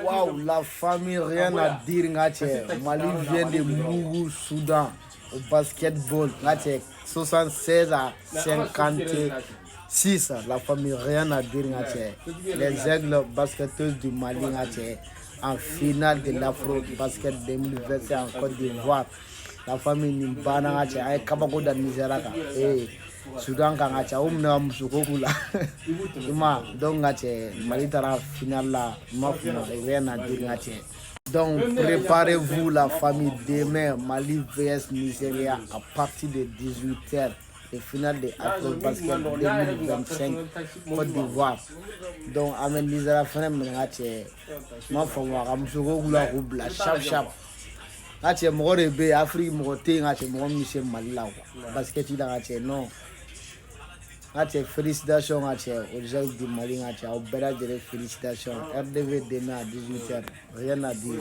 Waouh, la famille, rien à dire, Mali vient de Mougou, Soudan, au basketball, 76 à 56, la famille, rien à dire, les aigles basketteuses du Mali, en finale de l'Afro-Basket 2020 en Côte d'Ivoire. La famille Nimbana, avec Kabako de Nizeraka. Soudan kan ka ca o mina musoko la ima donc ka Mali tara finale la ma fina rien à dire ka donc préparez-vous la famille demain Mali vs Nigeria à partir de 18h le final de Afro-Basket 2025 Côte d'Ivoire donc amen Nigeria fana mina ka ma fama ka musoko la ko bila sharp mɔgɔ de bɛ Afrique mɔgɔ tɛ yen mɔgɔ min se Mali la quoi basket la non félicitations aux gens du Mali au bɛɛ lajɛlen félicitations RDV demain à 18h rien à dire.